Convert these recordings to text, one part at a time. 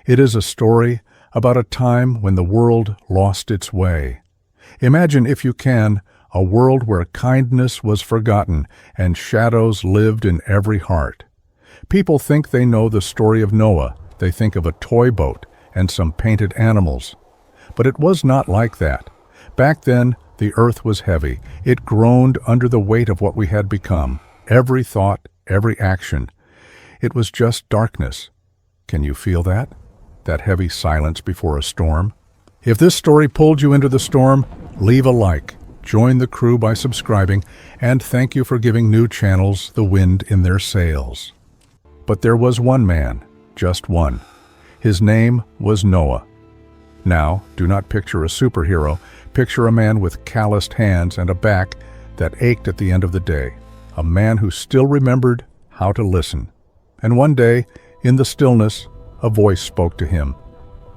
It is a story about a time when the world lost its way. Imagine, if you can, a world where kindness was forgotten and shadows lived in every heart. People think they know the story of Noah. They think of a toy boat and some painted animals. But it was not like that. Back then, the earth was heavy. It groaned under the weight of what we had become. Every thought, every action. It was just darkness. Can you feel that? That heavy silence before a storm? If this story pulled you into the storm, leave a like, join the crew by subscribing, and thank you for giving new channels the wind in their sails. But there was one man, just one. His name was Noah. Now, do not picture a superhero. Picture a man with calloused hands and a back that ached at the end of the day. A man who still remembered how to listen. And one day, in the stillness, a voice spoke to him.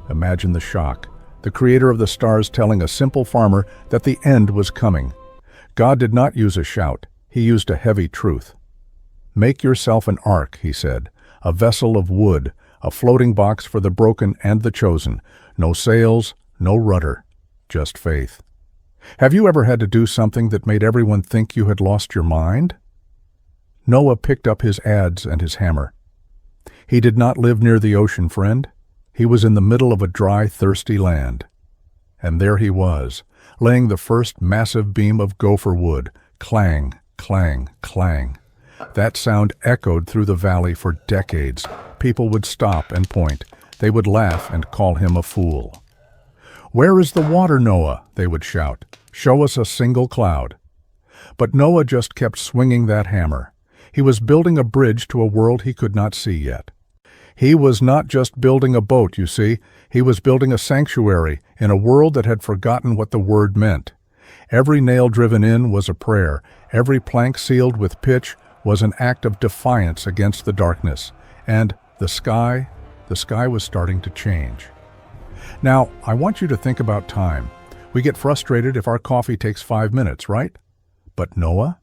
Imagine the shock. The creator of the stars telling a simple farmer that the end was coming. God did not use a shout. He used a heavy truth. Make yourself an ark, he said, a vessel of wood, a floating box for the broken and the chosen. No sails, no rudder, just faith. Have you ever had to do something that made everyone think you had lost your mind? Noah picked up his adze and his hammer. He did not live near the ocean, friend. He was in the middle of a dry, thirsty land. And there he was, laying the first massive beam of gopher wood. Clang, clang, clang. That sound echoed through the valley for decades. People would stop and point. They would laugh and call him a fool. "Where is the water, Noah?" they would shout. "Show us a single cloud." But Noah just kept swinging that hammer. He was building a bridge to a world he could not see yet. He was not just building a boat, you see. He was building a sanctuary in a world that had forgotten what the word meant. Every nail driven in was a prayer. Every plank sealed with pitch was an act of defiance against the darkness. And the sky was starting to change. Now, I want you to think about time. We get frustrated if our coffee takes 5 minutes, right? But Noah?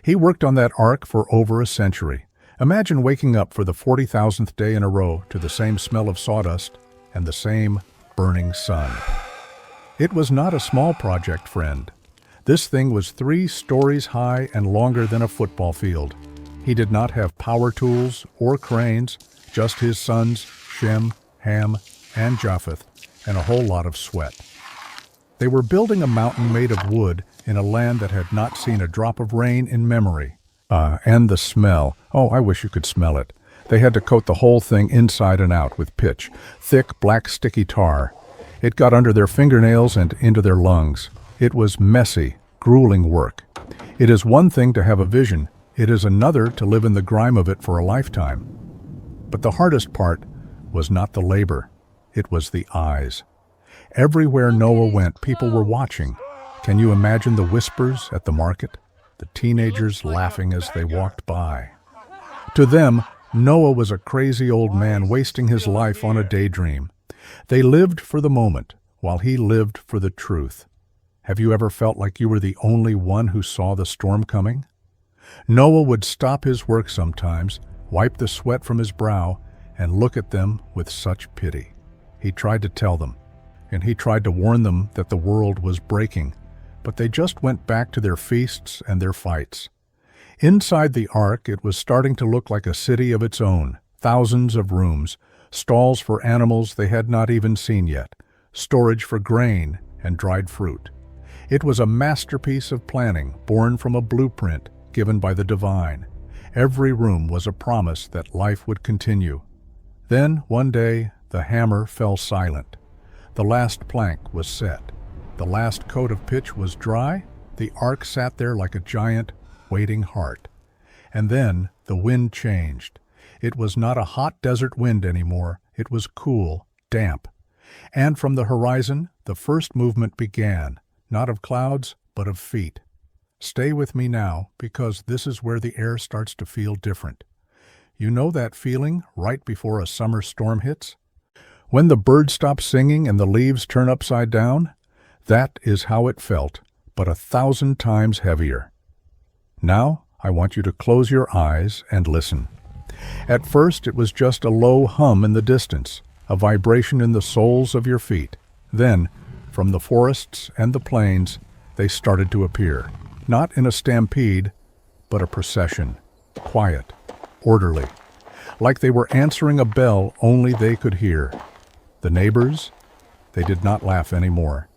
He worked on that ark for over a century. Imagine waking up for the 40,000th day in a row to the same smell of sawdust and the same burning sun. It was not a small project, friend. This thing was 3 stories high and longer than a football field. He did not have power tools or cranes, just his sons, Shem, Ham, and Japheth, and a whole lot of sweat. They were building a mountain made of wood in a land that had not seen a drop of rain in memory. And the smell. Oh, I wish you could smell it. They had to coat the whole thing inside and out with pitch, thick, black, sticky tar. It got under their fingernails and into their lungs. It was messy, grueling work. It is one thing to have a vision. It is another to live in the grime of it for a lifetime. But the hardest part was not the labor. It was the eyes. Everywhere Noah went, people were watching. Can you imagine the whispers at the market? The teenagers laughing as they walked by. To them, Noah was a crazy old man wasting his life on a daydream. They lived for the moment, while he lived for the truth. Have you ever felt like you were the only one who saw the storm coming? Noah would stop his work sometimes, wipe the sweat from his brow, and look at them with such pity. He tried to tell them, and he tried to warn them that the world was breaking, but they just went back to their feasts and their fights. Inside the ark, it was starting to look like a city of its own. Thousands of rooms, stalls for animals they had not even seen yet, storage for grain and dried fruit. It was a masterpiece of planning, born from a blueprint given by the divine. Every room was a promise that life would continue. Then, one day, the hammer fell silent. The last plank was set. The last coat of pitch was dry. The ark sat there like a giant, waiting heart. And then the wind changed. It was not a hot desert wind anymore. It was cool, damp. And from the horizon, the first movement began, not of clouds, but of feet. Stay with me now, because this is where the air starts to feel different. You know that feeling right before a summer storm hits? When the birds stop singing and the leaves turn upside down? That is how it felt, but 1,000 times heavier. Now, I want you to close your eyes and listen. At first, it was just a low hum in the distance, a vibration in the soles of your feet. Then, from the forests and the plains, they started to appear, not in a stampede, but a procession, quiet, orderly, like they were answering a bell only they could hear. The neighbors, they did not laugh anymore.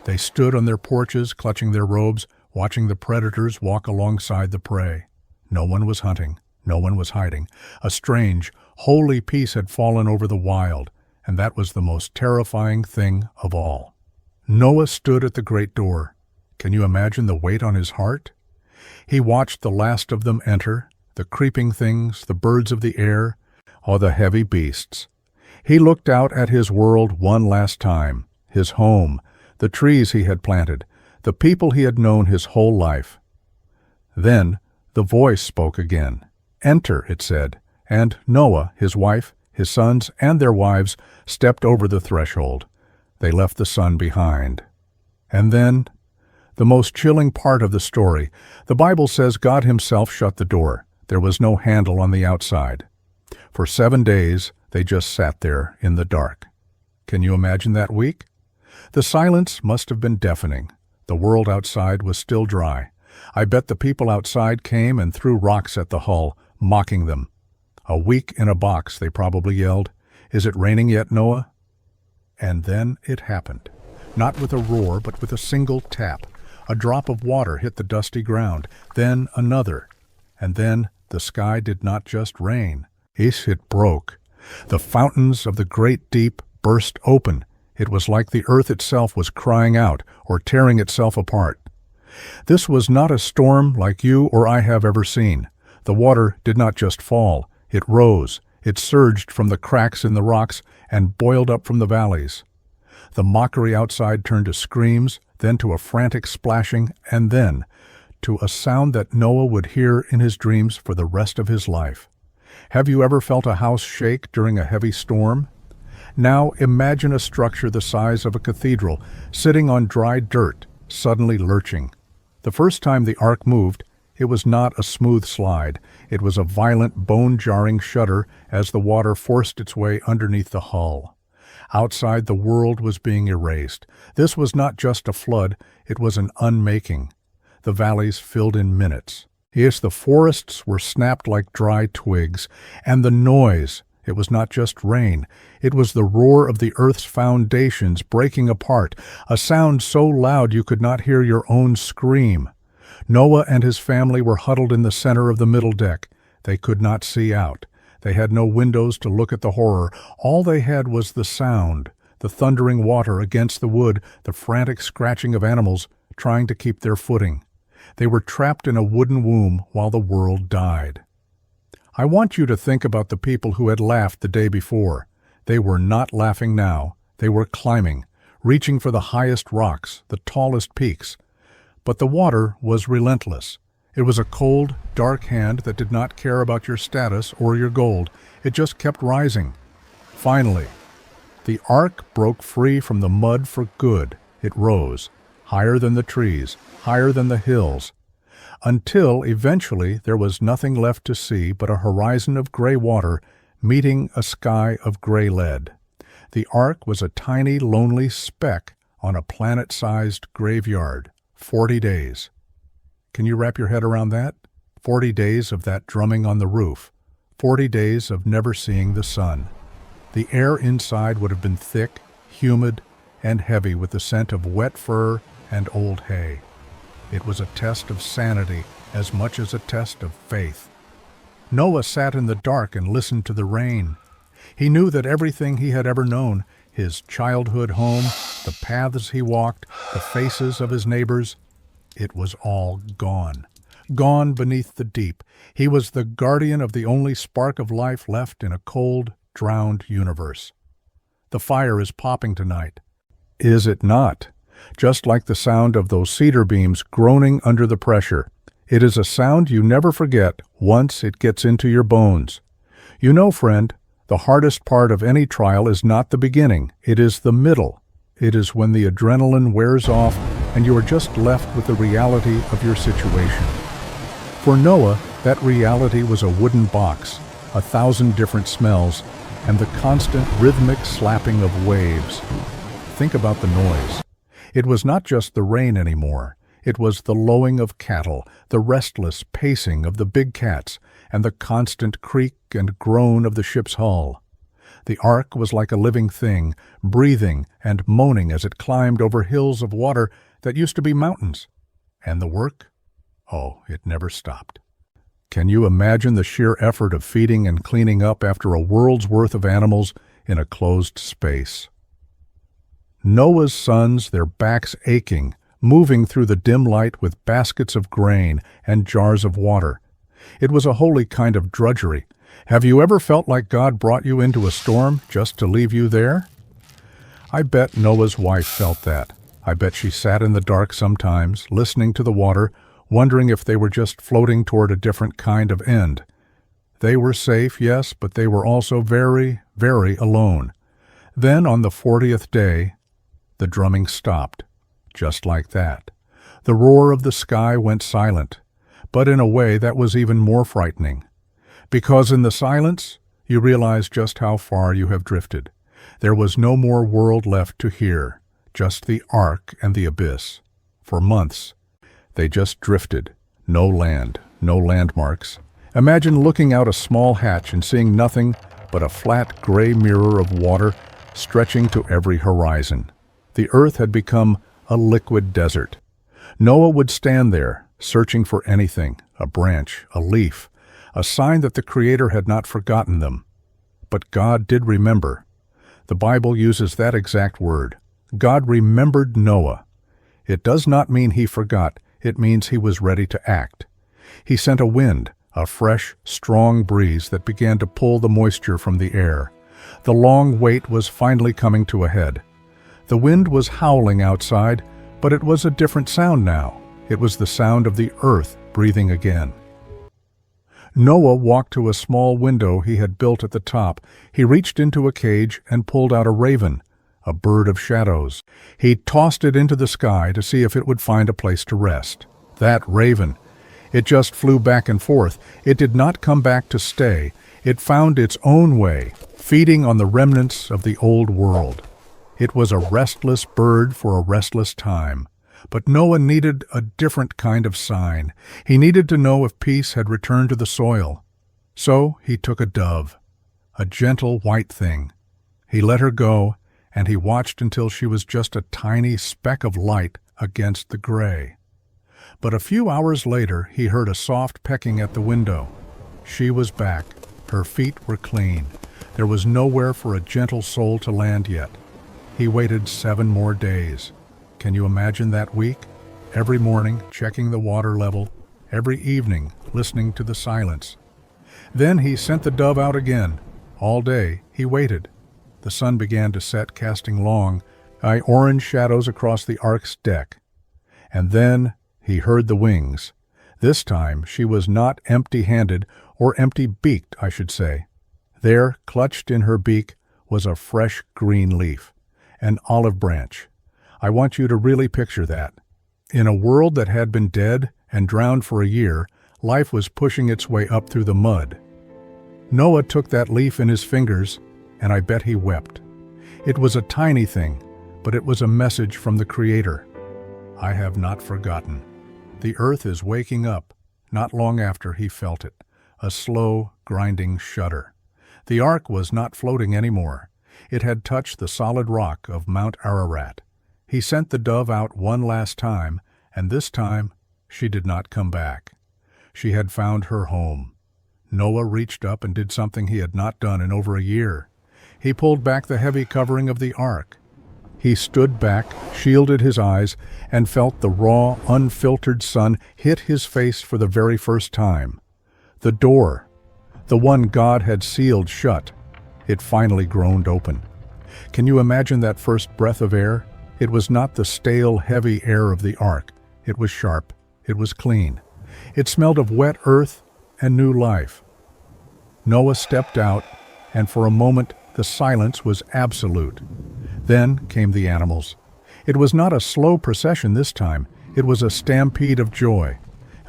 They stood on their porches, clutching their robes, watching the predators walk alongside the prey. No one was hunting. No one was hiding. A strange, holy peace had fallen over the wild, and that was the most terrifying thing of all. Noah stood at the great door. Can you imagine the weight on his heart? He watched the last of them enter, the creeping things, the birds of the air, all the heavy beasts. He looked out at his world one last time, his home, the trees he had planted, the people he had known his whole life. Then the voice spoke again. "Enter," it said, and Noah, his wife, his sons, and their wives stepped over the threshold. They left the sun behind. And then, the most chilling part of the story, the Bible says God himself shut the door. There was no handle on the outside. For 7 days, they just sat there in the dark. Can you imagine that week? The silence must have been deafening. The world outside was still dry. I bet the people outside came and threw rocks at the hull, mocking them. "A week in a box," they probably yelled. "Is it raining yet, Noah?" And then it happened. Not with a roar, but with a single tap. A drop of water hit the dusty ground, then another. And then the sky did not just rain. It broke. The fountains of the great deep burst open. It was like the earth itself was crying out or tearing itself apart. This was not a storm like you or I have ever seen. The water did not just fall. It rose. It surged from the cracks in the rocks and boiled up from the valleys. The mockery outside turned to screams, then to a frantic splashing, and then to a sound that Noah would hear in his dreams for the rest of his life. Have you ever felt a house shake during a heavy storm? Now imagine a structure the size of a cathedral, sitting on dry dirt, suddenly lurching. The first time the ark moved, it was not a smooth slide. It was a violent, bone-jarring shudder as the water forced its way underneath the hull. Outside, the world was being erased. This was not just a flood, it was an unmaking. The valleys filled in minutes. Yes, the forests were snapped like dry twigs, and the noise, it was not just rain. It was the roar of the earth's foundations breaking apart, a sound so loud you could not hear your own scream. Noah and his family were huddled in the center of the middle deck. They could not see out. They had no windows to look at the horror. All they had was the sound, the thundering water against the wood, the frantic scratching of animals trying to keep their footing. They were trapped in a wooden womb while the world died. I want you to think about the people who had laughed the day before. They were not laughing now. They were climbing, reaching for the highest rocks, the tallest peaks. But the water was relentless. It was a cold, dark hand that did not care about your status or your gold. It just kept rising. Finally, the ark broke free from the mud for good. It rose, higher than the trees, higher than the hills, until eventually there was nothing left to see but a horizon of gray water meeting a sky of gray lead. The ark was a tiny, lonely speck on a planet-sized graveyard. 40 days. Can you wrap your head around that? 40 days of that drumming on the roof. 40 days of never seeing the sun. The air inside would have been thick, humid, and heavy with the scent of wet fur and old hay. It was a test of sanity as much as a test of faith. Noah sat in the dark and listened to the rain. He knew that everything he had ever known, his childhood home, the paths he walked, the faces of his neighbors, it was all gone. Gone beneath the deep. He was the guardian of the only spark of life left in a cold, drowned universe. The fire is popping tonight. Is it not? Just like the sound of those cedar beams groaning under the pressure. It is a sound you never forget once it gets into your bones. You know, friend, the hardest part of any trial is not the beginning, it is the middle. It is when the adrenaline wears off and you are just left with the reality of your situation. For Noah, that reality was a wooden box, 1,000 different smells, and the constant rhythmic slapping of waves. Think about the noise. It was not just the rain anymore. It was the lowing of cattle, the restless pacing of the big cats, and the constant creak and groan of the ship's hull. The ark was like a living thing, breathing and moaning as it climbed over hills of water that used to be mountains. And the work? Oh, it never stopped. Can you imagine the sheer effort of feeding and cleaning up after a world's worth of animals in a closed space? Noah's sons, their backs aching, moving through the dim light with baskets of grain and jars of water. It was a holy kind of drudgery. Have you ever felt like God brought you into a storm just to leave you there? I bet Noah's wife felt that. I bet she sat in the dark sometimes, listening to the water, wondering if they were just floating toward a different kind of end. They were safe, yes, but they were also very, very alone. Then on the 40th day, the drumming stopped. Just like that. The roar of the sky went silent, but in a way that was even more frightening. Because in the silence, you realize just how far you have drifted. There was no more world left to hear, just the ark and the abyss. For months, they just drifted. No land, no landmarks. Imagine looking out a small hatch and seeing nothing but a flat gray mirror of water stretching to every horizon. The earth had become a liquid desert. Noah would stand there, searching for anything, a branch, a leaf, a sign that the Creator had not forgotten them. But God did remember. The Bible uses that exact word. God remembered Noah. It does not mean he forgot, it means he was ready to act. He sent a wind, a fresh, strong breeze that began to pull the moisture from the air. The long wait was finally coming to a head. The wind was howling outside, but it was a different sound now. It was the sound of the earth breathing again. Noah walked to a small window he had built at the top. He reached into a cage and pulled out a raven, a bird of shadows. He tossed it into the sky to see if it would find a place to rest. That raven, it just flew back and forth. It did not come back to stay. It found its own way, feeding on the remnants of the old world. It was a restless bird for a restless time. But Noah needed a different kind of sign. He needed to know if peace had returned to the soil. So he took a dove, a gentle white thing. He let her go, and he watched until she was just a tiny speck of light against the gray. But a few hours later, he heard a soft pecking at the window. She was back. Her feet were clean. There was nowhere for a gentle soul to land yet. He waited 7 more days. Can you imagine that week? Every morning, checking the water level. Every evening, listening to the silence. Then he sent the dove out again. All day, he waited. The sun began to set, casting long, orange shadows across the ark's deck. And then he heard the wings. This time, she was not empty-handed, or empty-beaked, I should say. There, clutched in her beak, was a fresh green leaf. An olive branch. I want you to really picture that. In a world that had been dead and drowned for a year, life was pushing its way up through the mud. Noah took that leaf in his fingers, and I bet he wept. It was a tiny thing, but it was a message from the Creator. I have not forgotten. The earth is waking up. Not long after he felt it, a slow, grinding shudder. The ark was not floating anymore. It had touched the solid rock of Mount Ararat. He sent the dove out one last time, and this time she did not come back. She had found her home. Noah reached up and did something he had not done in over a year. He pulled back the heavy covering of the ark. He stood back, shielded his eyes, and felt the raw, unfiltered sun hit his face for the very first time. The door, the one God had sealed shut, it finally groaned open. Can you imagine that first breath of air? It was not the stale, heavy air of the ark. It was sharp. It was clean. It smelled of wet earth and new life. Noah stepped out, and for a moment the silence was absolute. Then came the animals. It was not a slow procession this time. It was a stampede of joy.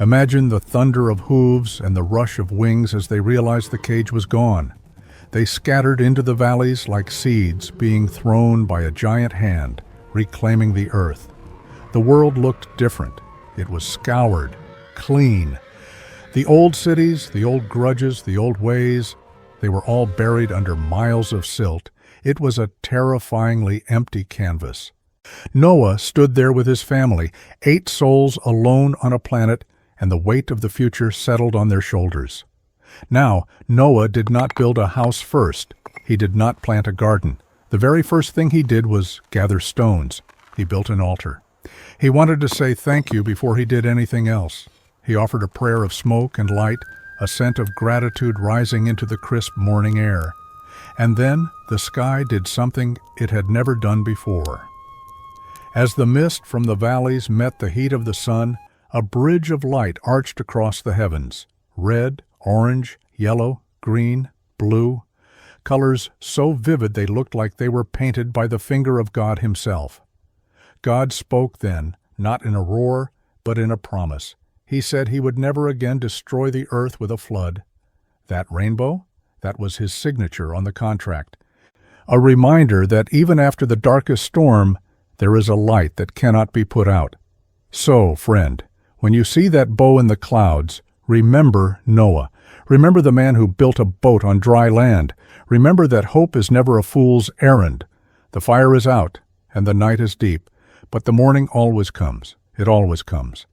Imagine the thunder of hooves and the rush of wings as they realized the cage was gone. They scattered into the valleys like seeds being thrown by a giant hand, reclaiming the earth. The world looked different. It was scoured, clean. The old cities, the old grudges, the old ways, they were all buried under miles of silt. It was a terrifyingly empty canvas. Noah stood there with his family, 8 souls alone on a planet, and the weight of the future settled on their shoulders. Now, Noah did not build a house first. He did not plant a garden. The very first thing he did was gather stones. He built an altar. He wanted to say thank you before he did anything else. He offered a prayer of smoke and light, a scent of gratitude rising into the crisp morning air. And then the sky did something it had never done before. As the mist from the valleys met the heat of the sun, a bridge of light arched across the heavens. Red, orange, yellow, green, blue, colors so vivid they looked like they were painted by the finger of God himself. God spoke then, not in a roar, but in a promise. He said he would never again destroy the earth with a flood. That rainbow? That was his signature on the contract. A reminder that even after the darkest storm, there is a light that cannot be put out. So, friend, when you see that bow in the clouds, remember Noah. Remember the man who built a boat on dry land. Remember that hope is never a fool's errand. The fire is out, and the night is deep, but the morning always comes. It always comes.